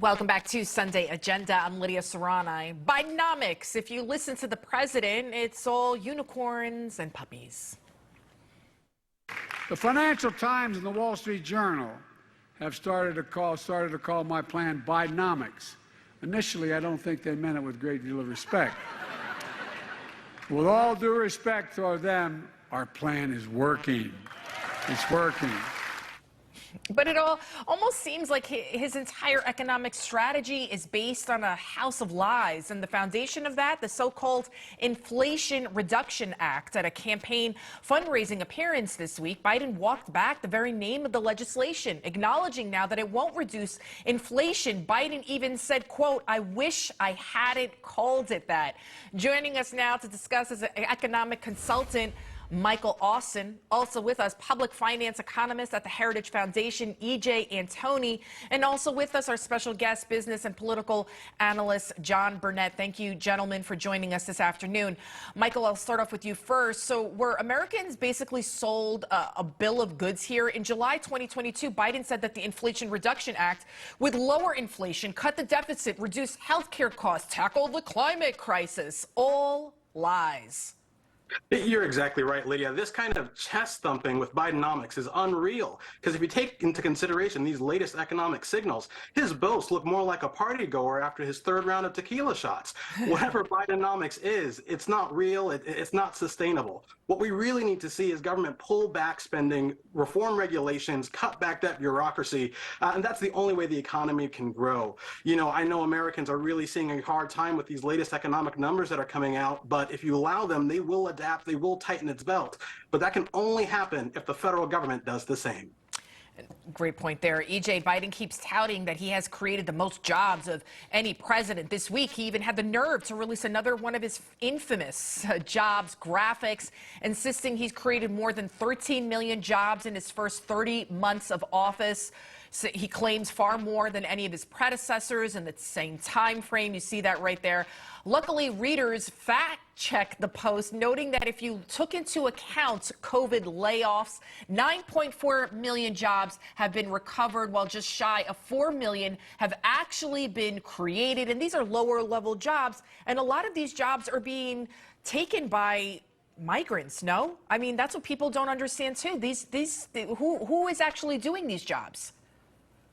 Welcome back to Sunday Agenda. I'm Lydia Serrani. Bidenomics. If you listen to the president, it's all unicorns and puppies. The Financial Times and the Wall Street Journal have started to call my plan Bidenomics. Initially, I don't think they meant it with a great deal of respect. With all due respect toward them, our plan is working. It's working. But it almost seems like his entire economic strategy is based on a house of lies. And the foundation of that, the so-called Inflation Reduction Act. At a campaign fundraising appearance this week, Biden walked back the very name of the legislation, acknowledging now that it won't reduce inflation. Biden even said, quote, "I wish I hadn't called it that." Joining us now to discuss is an economic consultant, Michael Austin. Also with us, public finance economist at the Heritage Foundation, E.J. Antoni. And also with us, our special guest, business and political analyst, John Burnett. Thank you, gentlemen, for joining us this afternoon. Michael, I'll start off with you first. So were Americans basically sold a bill of goods here? In July 2022, Biden said that the Inflation Reduction Act would lower inflation, cut the deficit, reduce health care costs, tackle the climate crisis. All lies. You're exactly right, Lydia. This kind of chest thumping with Bidenomics is unreal, because if you take into consideration these latest economic signals, his boasts look more like a partygoer after his third round of tequila shots. Whatever Bidenomics is, it's not real, it's not sustainable. What we really need to see is government pull back spending, reform regulations, cut back that bureaucracy, and that's the only way the economy can grow. You know, I know Americans are really seeing a hard time with these latest economic numbers that are coming out, but if you allow them, they will adapt, they will tighten its belt. But that can only happen if the federal government does the same. Great point there. EJ, Biden keeps touting that he has created the most jobs of any president. This week, he even had the nerve to release another one of his infamous jobs graphics, insisting he's created more than 13 million jobs in his first 30 months of office. So he claims far more than any of his predecessors in the same time frame. You see that right there. Luckily, readers fact-checked the post, noting that if you took into account COVID layoffs, 9.4 million jobs have been recovered, while just shy of 4 million have actually been created. And these are lower-level jobs, and a lot of these jobs are being taken by migrants. No, I mean, that's what people don't understand too. Who is actually doing these jobs?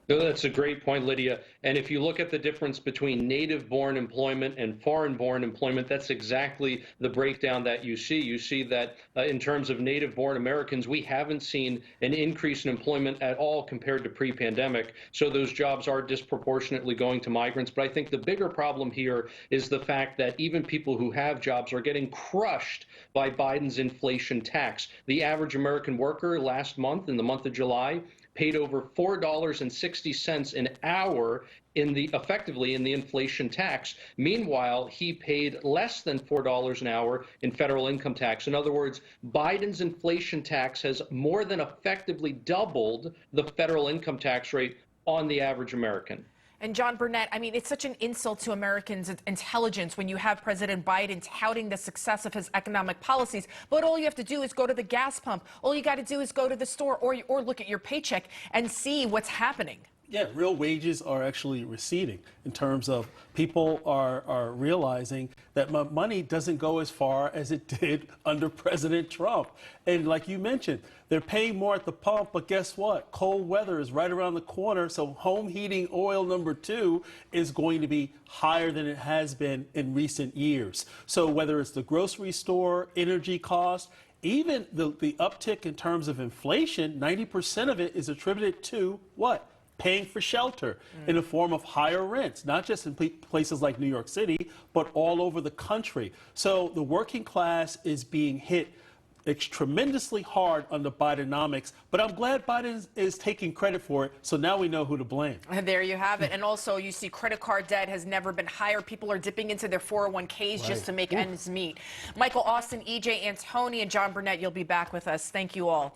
No, that's a great point, Lydia. And if you look at the difference between native-born employment and foreign-born employment, that's exactly the breakdown that you see. You see that in terms of native-born Americans, we haven't seen an increase in employment at all compared to pre-pandemic. So those jobs are disproportionately going to migrants. But I think the bigger problem here is the fact that even people who have jobs are getting crushed by Biden's inflation tax. The average American worker last month, in the month of July, paid over $4.60 an hour effectively in the inflation tax. Meanwhile, he paid less than $4 an hour in federal income tax. In other words, Biden's inflation tax has more than effectively doubled the federal income tax rate on the average American. And John Burnett, I mean, it's such an insult to Americans' intelligence when you have President Biden touting the success of his economic policies, but all you have to do is go to the gas pump. All you got to do is go to the store or look at your paycheck and see what's happening. Yeah, real wages are actually receding in terms of people are realizing that money doesn't go as far as it did under President Trump. And like you mentioned, they're paying more at the pump, but guess what? Cold weather is right around the corner, so home heating oil #2 is going to be higher than it has been in recent years. So whether it's the grocery store, energy costs, even the uptick in terms of inflation, 90% of it is attributed to what? Paying for shelter in the form of higher rents, not just in places like New York City, but all over the country. So the working class is being hit tremendously hard under Bidenomics, but I'm glad Biden is taking credit for it, so now we know who to blame. And there you have it. And also, you see credit card debt has never been higher. People are dipping into their 401ks just to make ends meet. Michael Austin, E.J. Antoni, and John Burnett, you'll be back with us. Thank you all.